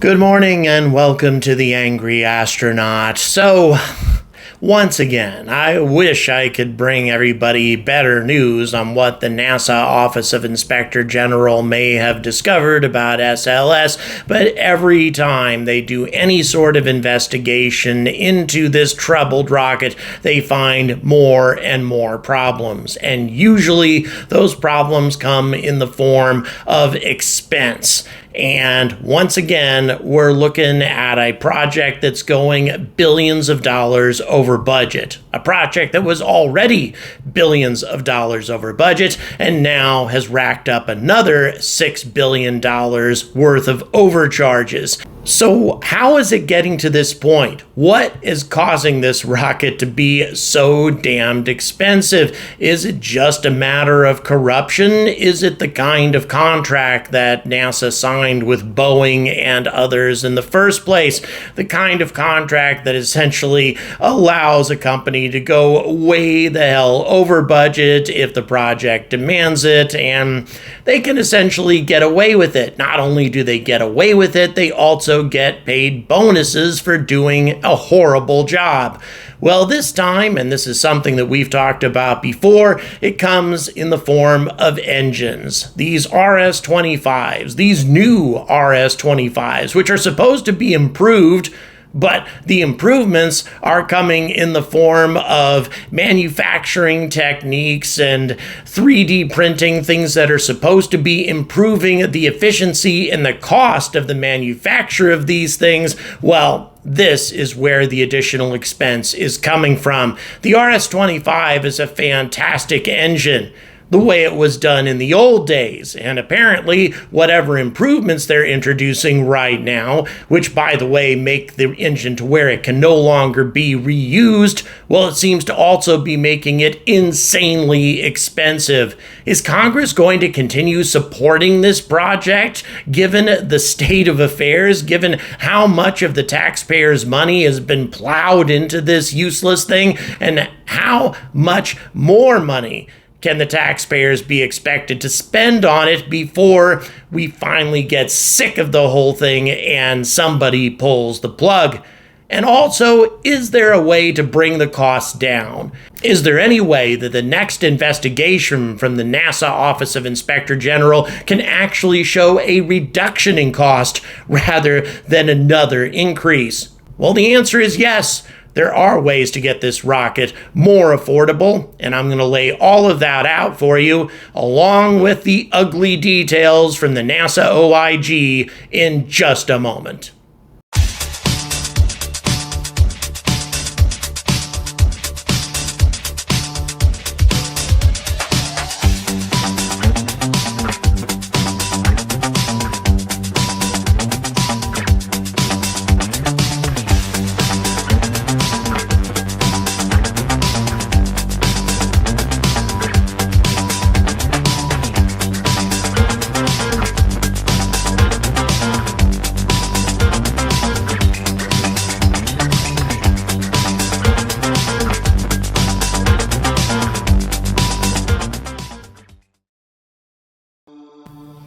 Good morning and welcome to the Angry Astronaut. So, once again, I wish I could bring everybody better news on what the NASA Office of Inspector General may have discovered about SLS, but every time they do any sort of investigation into this troubled rocket, they find more and more problems. And usually those problems come in the form of expense. And once again, we're looking at a project that's going billions of dollars over budget. A project that was already billions of dollars over budget and now has racked up another $6 billion worth of overcharges. So how is it getting to this point? What is causing this rocket to be so damned expensive? Is it just a matter of corruption? Is it the kind of contract that NASA signed with Boeing and others in the first place? The kind of contract that essentially allows a company to go way the hell over budget if the project demands it, and they can essentially get away with it. Not only do they get away with it, they also get paid bonuses for doing a horrible job. Well, this time, and this is something that we've talked about before, it comes in the form of engines. These RS-25s, these new RS-25s, which are supposed to be improved, but the improvements are coming in the form of manufacturing techniques and 3D printing, things that are supposed to be improving the efficiency and the cost of the manufacture of these things. Well, this is where the additional expense is coming from. The RS-25 is a fantastic engine, the way it was done in the old days, and apparently whatever improvements they're introducing right now, which by the way make the engine to where it can no longer be reused, well, it seems to also be making it insanely expensive. Is Congress going to continue supporting this project given the state of affairs, given how much of the taxpayers' money has been plowed into this useless thing, and how much more money can the taxpayers be expected to spend on it before we finally get sick of the whole thing and somebody pulls the plug? And also, is there a way to bring the costs down? Is there any way that the next investigation from the NASA Office of Inspector General can actually show a reduction in cost rather than another increase? Well, the answer is yes. There are ways to get this rocket more affordable, and I'm going to lay all of that out for you, along with the ugly details from the NASA OIG in just a moment.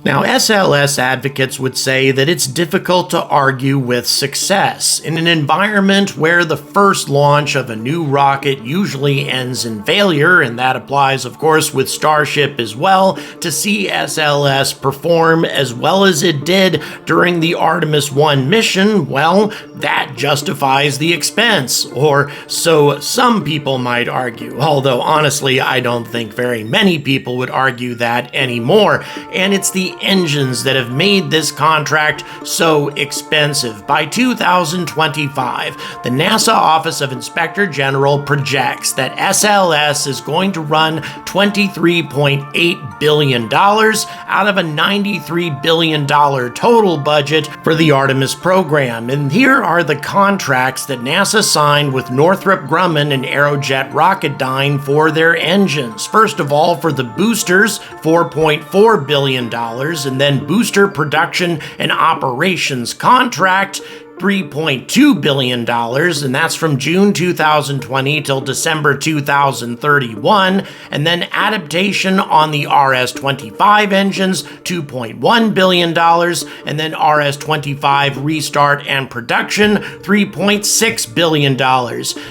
Now, SLS advocates would say that it's difficult to argue with success in an environment where the first launch of a new rocket usually ends in failure, and that applies, of course, with Starship as well. To see SLS perform as well as it did during the Artemis 1 mission, well, that justifies the expense, or so some people might argue, although honestly, I don't think very many people would argue that anymore, and it's the engines that have made this contract so expensive. By 2025, the NASA Office of Inspector General projects that SLS is going to run $23.8 billion out of a $93 billion total budget for the Artemis program. And here are the contracts that NASA signed with Northrop Grumman and Aerojet Rocketdyne for their engines. First of all, for the boosters, $4.4 billion, and then booster production and operations contract, $3.2 billion, and that's from June 2020 till December 2031, and then adaptation on the RS-25 engines, $2.1 billion, and then RS-25 restart and production, $3.6 billion.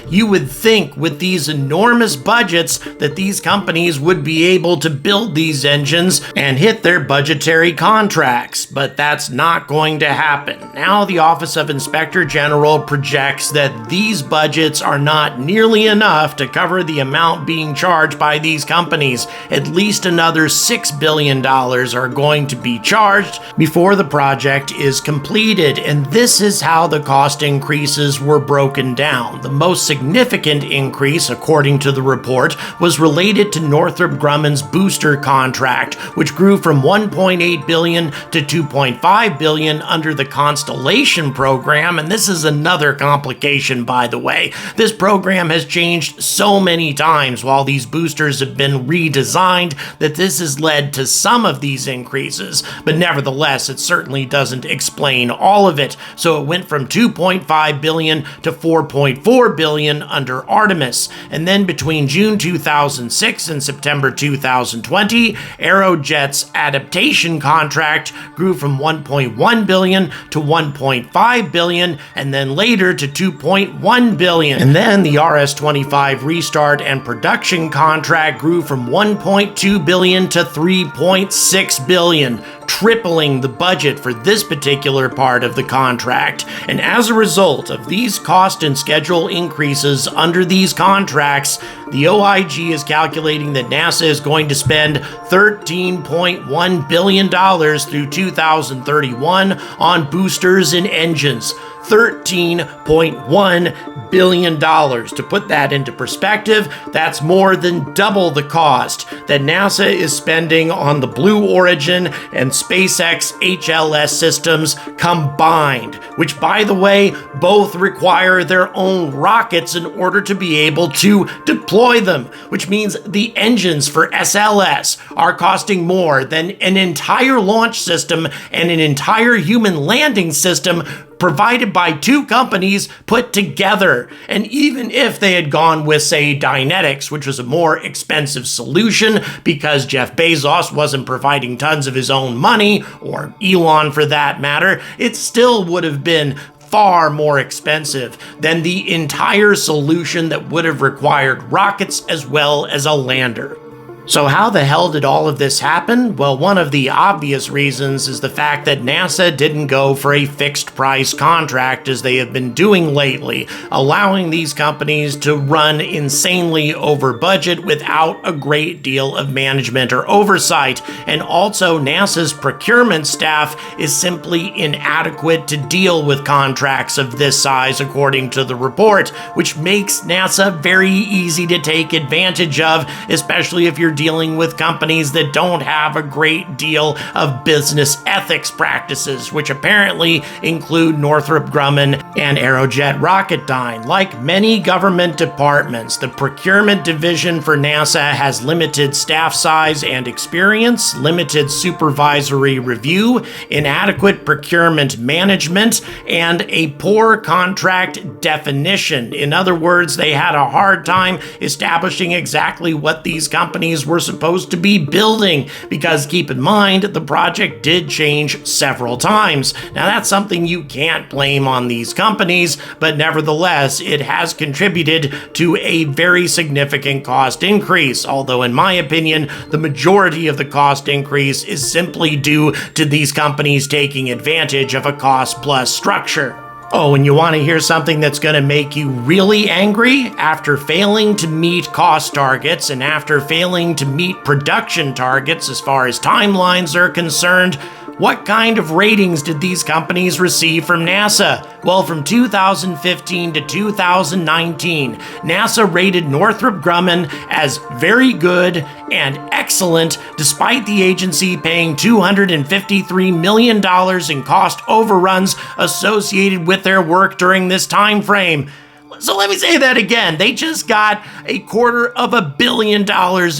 You would think with these enormous budgets that these companies would be able to build these engines and hit their budgetary contracts, but that's not going to happen. Now the Office of Inspector General projects that these budgets are not nearly enough to cover the amount being charged by these companies. At least another $6 billion are going to be charged before the project is completed, and this is how the cost increases were broken down. The most significant increase, according to the report, was related to Northrop Grumman's booster contract, which grew from $1.8 billion to $2.5 billion under the Constellation program, and this is another complication, by the way. This program has changed so many times while these boosters have been redesigned that this has led to some of these increases, but nevertheless, it certainly doesn't explain all of it. So it went from $2.5 billion to $4.4 billion under Artemis, and then between June 2006 and September 2020, Aerojet's adaptation contract grew from $1.1 billion to $1.5 billion, and then later to $2.1 billion. And then the RS-25 restart and production contract grew from $1.2 billion to $3.6 billion, tripling the budget for this particular part of the contract. And as a result of these cost and schedule increases under these contracts, the OIG is calculating that NASA is going to spend $13.1 billion through 2031 on boosters and engines. $13.1 billion. To put that into perspective, that's more than double the cost that NASA is spending on the Blue Origin and SpaceX HLS systems combined, which, by the way, both require their own rockets in order to be able to deploy them, which means the engines for SLS are costing more than an entire launch system and an entire human landing system provided by two companies put together. And even if they had gone with, say, Dynetics, which was a more expensive solution because Jeff Bezos wasn't providing tons of his own money, or Elon for that matter, it still would have been far more expensive than the entire solution that would have required rockets as well as a lander. So how the hell did all of this happen? Well, one of the obvious reasons is the fact that NASA didn't go for a fixed price contract as they have been doing lately, allowing these companies to run insanely over budget without a great deal of management or oversight. And also, NASA's procurement staff is simply inadequate to deal with contracts of this size, according to the report, which makes NASA very easy to take advantage of, especially if you're dealing with companies that don't have a great deal of business ethics practices, which apparently include Northrop Grumman and Aerojet Rocketdyne. Like many government departments, the procurement division for NASA has limited staff size and experience, limited supervisory review, inadequate procurement management, and a poor contract definition. In other words, they had a hard time establishing exactly what these companies were supposed to be building, because keep in mind, the project did change several times. Now that's something you can't blame on these companies, but nevertheless, it has contributed to a very significant cost increase, although in my opinion, the majority of the cost increase is simply due to these companies taking advantage of a cost-plus structure. Oh, and you want to hear something that's going to make you really angry? After failing to meet cost targets and after failing to meet production targets as far as timelines are concerned, what kind of ratings did these companies receive from NASA? Well, from 2015 to 2019, NASA rated Northrop Grumman as very good and excellent, despite the agency paying $253 million in cost overruns associated with their work during this time frame. So let me say that again. They just got $250 million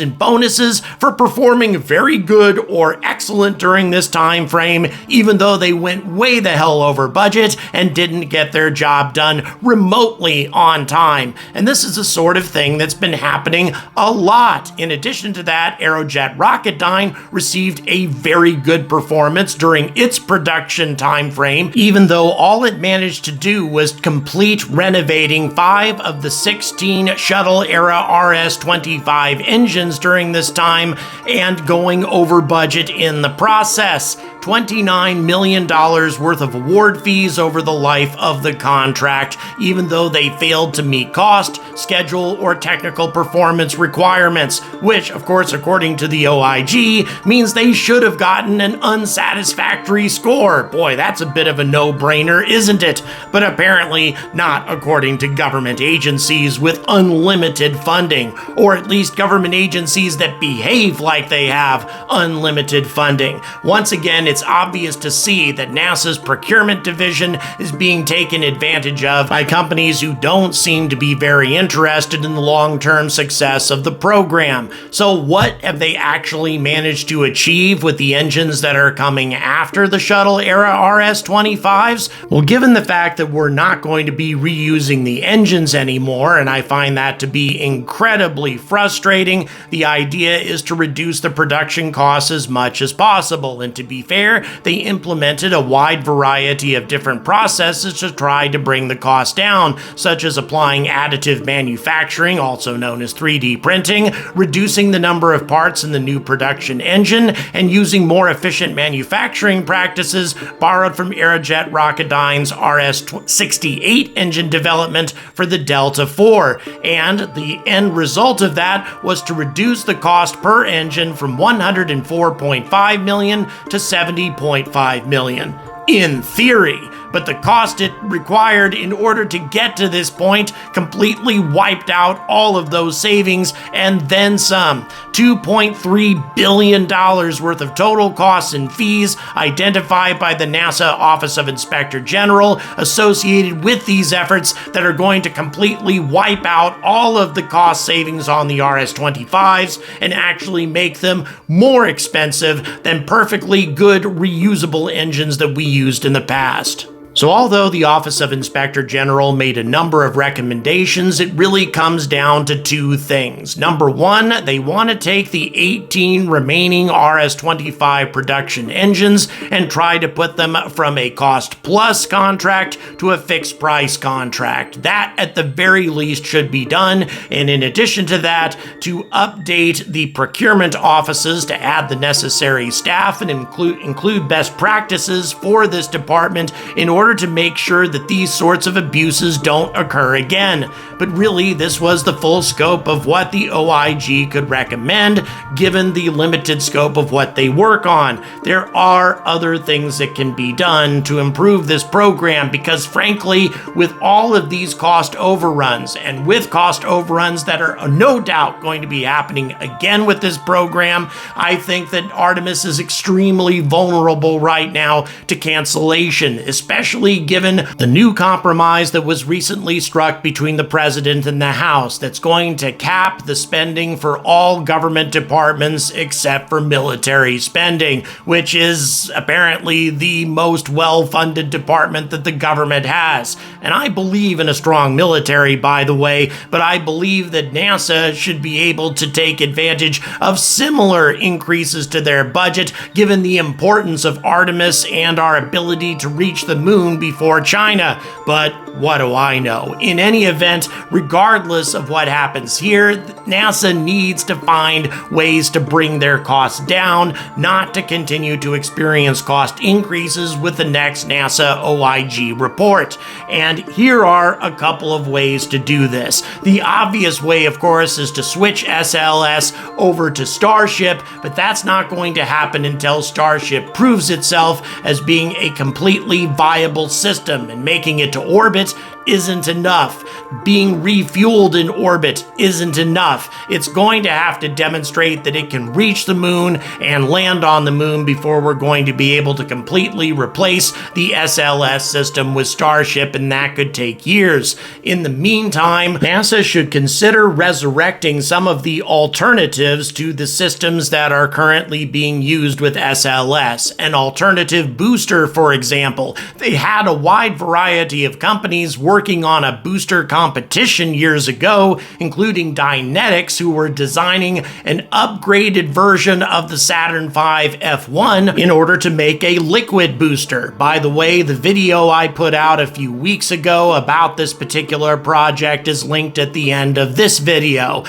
in bonuses for performing very good or excellent during this time frame, even though they went way the hell over budget and didn't get their job done remotely on time. And this is the sort of thing that's been happening a lot. In addition to that, Aerojet Rocketdyne received a very good performance during its production time frame, even though all it managed to do was complete renovating 5 of the 16 shuttle-era RS-25 engines during this time and going over budget in the process. $29 million worth of award fees over the life of the contract, even though they failed to meet cost, schedule, or technical performance requirements, which, of course, according to the OIG, means they should have gotten an unsatisfactory score. Boy, that's a bit of a no-brainer, isn't it? But apparently not according to government agencies with unlimited funding, or at least government agencies that behave like they have unlimited funding. Once again, it's obvious to see that NASA's procurement division is being taken advantage of by companies who don't seem to be very interested in the long-term success of the program. So what have they actually managed to achieve with the engines that are coming after the shuttle-era RS-25s? Well, given the fact that we're not going to be reusing the engines anymore, and I find that to be incredibly frustrating, the idea is to reduce the production costs as much as possible. And to be fair, they implemented a wide variety of different processes to try to bring the cost down, such as applying additive manufacturing, also known as 3D printing, reducing the number of parts in the new production engine, and using more efficient manufacturing practices borrowed from Aerojet Rocketdyne's RS-68 engine development for the Delta IV. And the end result of that was to reduce the cost per engine from $104.5 million to $70.5 million. In theory, but the cost it required in order to get to this point completely wiped out all of those savings and then some. $2.3 billion worth of total costs and fees identified by the NASA Office of Inspector General associated with these efforts that are going to completely wipe out all of the cost savings on the RS-25s and actually make them more expensive than perfectly good reusable engines that we used in the past. So although the Office of Inspector General made a number of recommendations, it really comes down to two things. Number one, they want to take the 18 remaining RS-25 production engines and try to put them from a cost-plus contract to a fixed-price contract. That, at the very least, should be done, and in addition to that, to update the procurement offices to add the necessary staff and include best practices for this department in order to make sure that these sorts of abuses don't occur again. But really, this was the full scope of what the OIG could recommend, given the limited scope of what they work on. There are other things that can be done to improve this program because, frankly, with all of these cost overruns, and with cost overruns that are no doubt going to be happening again with this program, I think that Artemis is extremely vulnerable right now to cancellation, especially given the new compromise that was recently struck between the President and the House that's going to cap the spending for all government departments except for military spending, which is apparently the most well-funded department that the government has. And I believe in a strong military, by the way, but I believe that NASA should be able to take advantage of similar increases to their budget, given the importance of Artemis and our ability to reach the moon before China. But what do I know? In any event, regardless of what happens here, NASA needs to find ways to bring their costs down, not to continue to experience cost increases with the next NASA OIG report. And here are a couple of ways to do this. The obvious way, of course, is to switch SLS over to Starship, but that's not going to happen until Starship proves itself as being a completely viable affordable system, and making it to orbit isn't enough. Being refueled in orbit isn't enough. It's going to have to demonstrate that it can reach the moon and land on the moon before we're going to be able to completely replace the SLS system with Starship, and that could take years. In the meantime, NASA should consider resurrecting some of the alternatives to the systems that are currently being used with SLS. An alternative booster, for example. They had a wide variety of companies working on a booster competition years ago, including Dynetics, who were designing an upgraded version of the Saturn V F1 in order to make a liquid booster. By the way, the video I put out a few weeks ago about this particular project is linked at the end of this video.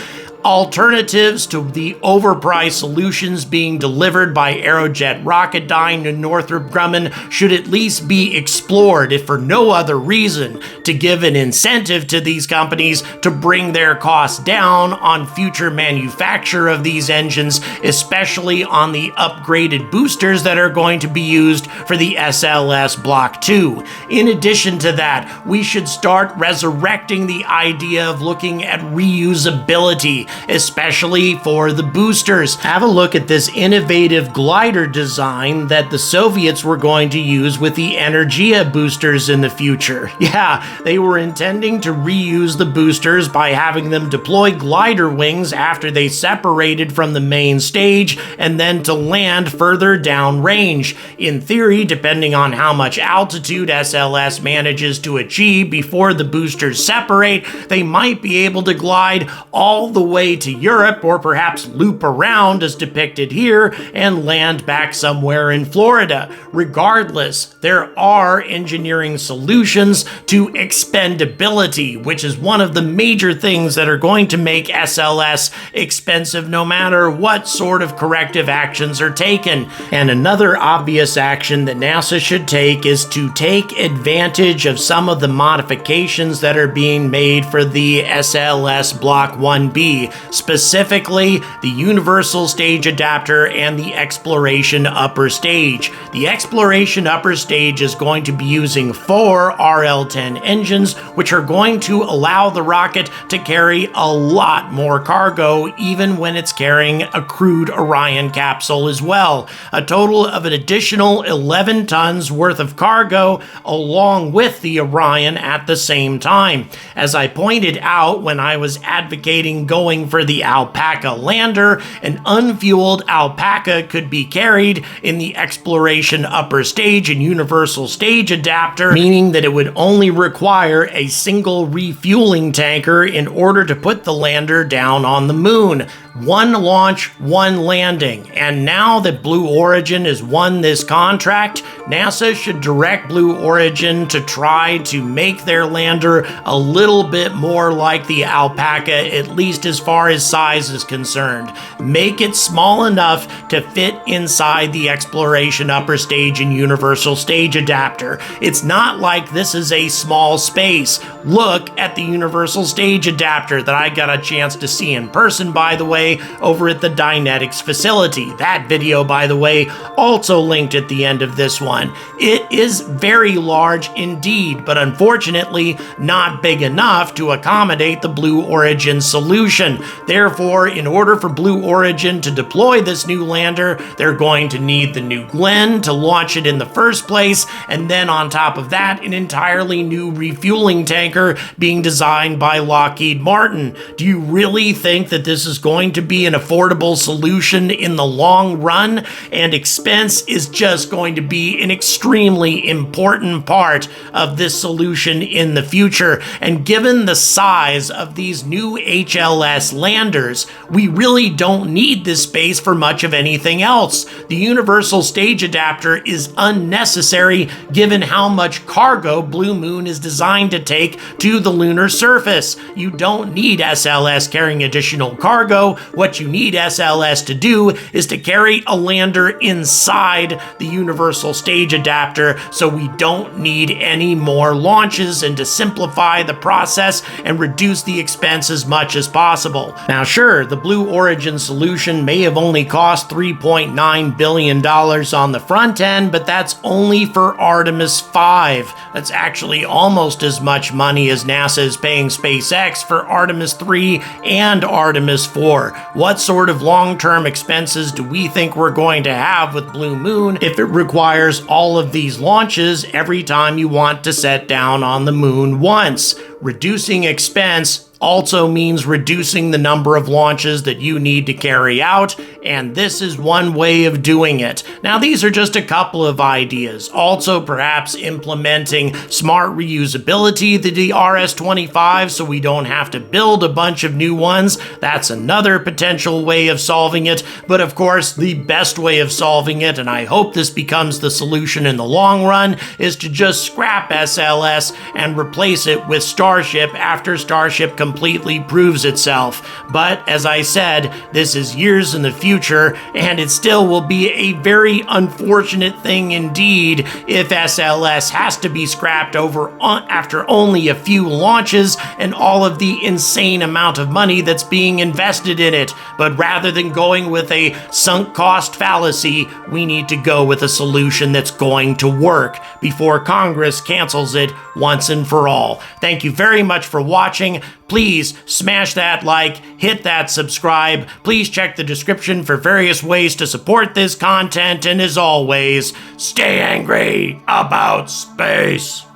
Alternatives to the overpriced solutions being delivered by Aerojet Rocketdyne to Northrop Grumman should at least be explored, if for no other reason, to give an incentive to these companies to bring their costs down on future manufacture of these engines, especially on the upgraded boosters that are going to be used for the SLS Block 2. In addition to that, we should start resurrecting the idea of looking at reusability, especially for the boosters. Have a look at this innovative glider design that the Soviets were going to use with the Energia boosters in the future. Yeah, they were intending to reuse the boosters by having them deploy glider wings after they separated from the main stage and then to land further down range. In theory, depending on how much altitude SLS manages to achieve before the boosters separate, they might be able to glide all the way to Europe, or perhaps loop around as depicted here and land back somewhere in Florida. Regardless, there are engineering solutions to expendability, which is one of the major things that are going to make SLS expensive no matter what sort of corrective actions are taken. And another obvious action that NASA should take is to take advantage of some of the modifications that are being made for the SLS Block 1B, specifically the Universal Stage Adapter and the Exploration Upper Stage. The Exploration Upper Stage is going to be using 4 RL-10 engines, which are going to allow the rocket to carry a lot more cargo, even when it's carrying a crewed Orion capsule as well. A total of an additional 11 tons worth of cargo along with the Orion at the same time. As I pointed out when I was advocating going for the Alpaca lander, an unfueled Alpaca could be carried in the Exploration Upper Stage and Universal Stage Adapter, meaning that it would only require a single refueling tanker in order to put the lander down on the moon. One launch, one landing. And now that Blue Origin has won this contract, NASA should direct Blue Origin to try to make their lander a little bit more like the Alpaca, at least as far as size is concerned. Make it small enough to fit inside the Exploration Upper Stage and Universal Stage Adapter. It's not like this is a small space. Look at the Universal Stage Adapter that I got a chance to see in person, by the way, over at the Dynetics facility. That video, by the way, also linked at the end of this one. It is very large indeed, but unfortunately not big enough to accommodate the Blue Origin solution. Therefore, in order for Blue Origin to deploy this new lander, they're going to need the new Glenn to launch it in the first place, and then on top of that, an entirely new refueling tanker being designed by Lockheed Martin. Do you really think that this is going to be an affordable solution in the long run? And expense is just going to be an extremely important part of this solution in the future. And given the size of these new HLS landers, we really don't need this space for much of anything else. The Universal Stage Adapter is unnecessary given how much cargo Blue Moon is designed to take to the lunar surface. You don't need SLS carrying additional cargo what you need SLS to do is to carry a lander inside the Universal Stage Adapter, so we don't need any more launches, and to simplify the process and reduce the expense as much as possible. Now sure, the Blue Origin solution may have only cost $3.9 billion on the front end, but that's only for Artemis 5. That's actually almost as much money as NASA is paying SpaceX for Artemis 3 and Artemis 4. What sort of long-term expenses do we think we're going to have with Blue Moon if it requires all of these launches every time you want to set down on the moon once? Reducing expense also means reducing the number of launches that you need to carry out, and this is one way of doing it. Now, these are just a couple of ideas. Also, perhaps implementing smart reusability to the RS-25 so we don't have to build a bunch of new ones. That's another potential way of solving it. But of course, the best way of solving it, and I hope this becomes the solution in the long run, is to just scrap SLS and replace it with Starship after Starship completely proves itself. But as I said, this is years in the future, and it still will be a very unfortunate thing indeed if SLS has to be scrapped after only a few launches and all of the insane amount of money that's being invested in it. But rather than going with a sunk cost fallacy, we need to go with a solution that's going to work before Congress cancels it once and for all. Thank you very much for watching. Please smash that like, hit that subscribe. Please check the description for various ways to support this content. And as always, stay angry about space.